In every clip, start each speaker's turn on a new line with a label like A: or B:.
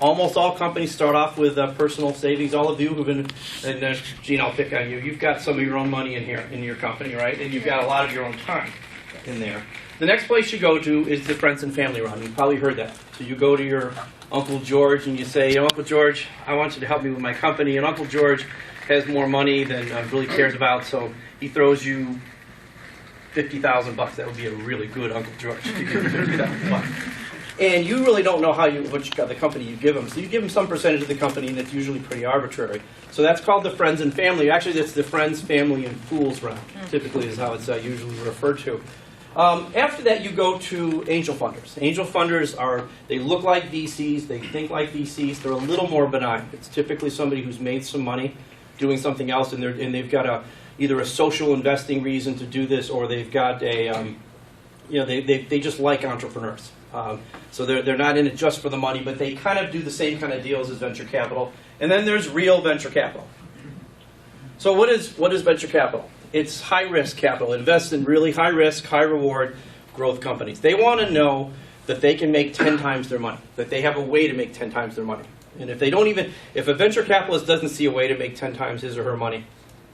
A: Almost all companies start off with personal savings. All of you who've been, and Gene, I'll pick on you. You've got some of your own money in here, in your company, right? And you've got a lot of your own time in there. The next place you go to is the friends and family round. You've probably heard that. So you go to your Uncle George and you say, Uncle George, I want you to help me with my company. And Uncle George has more money than really cares about, so he throws you $50,000. That would be a really good Uncle George to give you $50,000. And you really don't know the company you give them. So you give them some percentage of the company, and it's usually pretty arbitrary. So that's called the friends and family. Actually, that's the friends, family, and fools round, typically is how it's usually referred to. After that, you go to angel funders. Angel funders they look like VCs, they think like VCs, they're a little more benign. It's typically somebody who's made some money doing something else, and they've got either a social investing reason to do this, or they've got they just like entrepreneurs. So they're not in it just for the money, but they kind of do the same kind of deals as venture capital. And then there's real venture capital. So what is venture capital? It's high-risk capital. It invests in really high-risk, high-reward growth companies. They want to know that they can make 10 times their money, that they have a way to make 10 times their money. And if a venture capitalist doesn't see a way to make 10 times his or her money,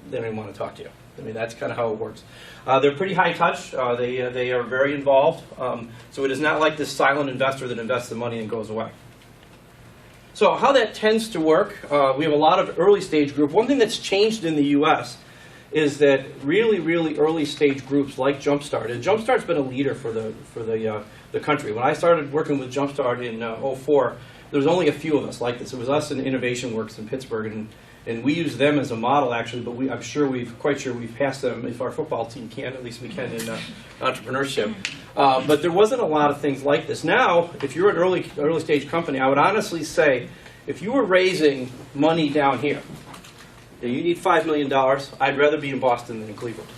A: they don't even want to talk to you. I mean, that's kind of how it works. They're pretty high touch. They are very involved. So it is not like this silent investor that invests the money and goes away. So how that tends to work, we have a lot of early stage group. One thing that's changed in the US is that really, really early stage groups like Jumpstart, and Jumpstart's been a leader for the country. When I started working with Jumpstart in '04, there was only a few of us like this. It was us and Innovation Works in Pittsburgh, and we use them as a model, actually, but I'm quite sure we've passed them. If our football team can, at least we can in entrepreneurship. But there wasn't a lot of things like this. Now, if you're an early stage company, I would honestly say, if you were raising money down here, and you need $5 million, I'd rather be in Boston than in Cleveland.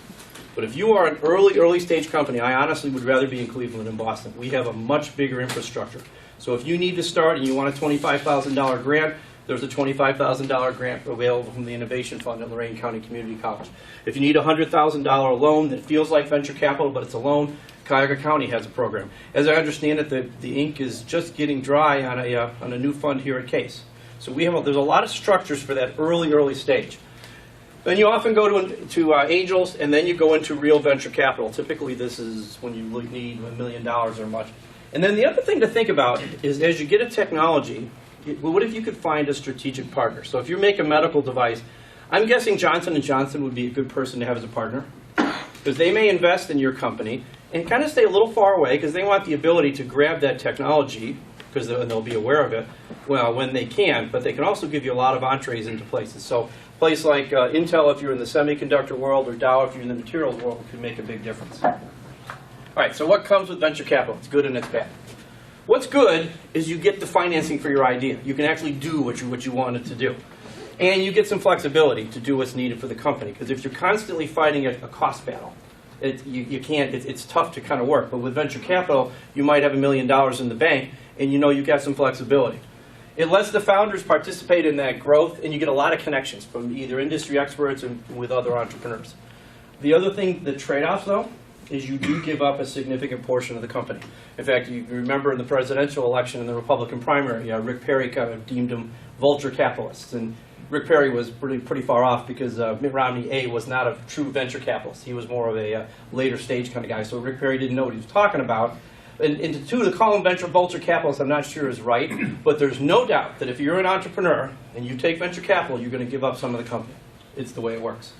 A: But if you are an early stage company, I honestly would rather be in Cleveland than Boston. We have a much bigger infrastructure. So if you need to start and you want a $25,000 grant, there's a $25,000 grant available from the Innovation Fund at Lorain County Community College. If you need a $100,000 loan that feels like venture capital, but it's a loan, Cuyahoga County has a program. As I understand it, the ink is just getting dry on a new fund here at Case. So there's a lot of structures for that early stage. Then you often go to angels, and then you go into real venture capital. Typically, this is when you need $1 million or much. And then the other thing to think about is, as you get a technology, what if you could find a strategic partner? So if you make a medical device, I'm guessing Johnson & Johnson would be a good person to have as a partner, because they may invest in your company and kind of stay a little far away, because they want the ability to grab that technology, because they'll be aware of it, well, when they can, but they can also give you a lot of entrees into places. So a place like Intel, if you're in the semiconductor world, or Dow, if you're in the materials world, could make a big difference. All right, so what comes with venture capital? It's good and it's bad. What's good is you get the financing for your idea. You can actually do what you wanted to do. And you get some flexibility to do what's needed for the company. Because if you're constantly fighting a cost battle, it's tough to kind of work. But with venture capital, you might have $1 million in the bank, and you know you've got some flexibility. It lets the founders participate in that growth, and you get a lot of connections from either industry experts and with other entrepreneurs. The other thing, the trade-offs, though, is you do give up a significant portion of the company. In fact, you remember in the presidential election in the Republican primary, Rick Perry kind of deemed them vulture capitalists. And Rick Perry was pretty far off, because Mitt Romney, was not a true venture capitalist. He was more of a later stage kind of guy. So Rick Perry didn't know what he was talking about. And to call him vulture capitalists, I'm not sure is right. But there's no doubt that if you're an entrepreneur and you take venture capital, you're going to give up some of the company. It's the way it works.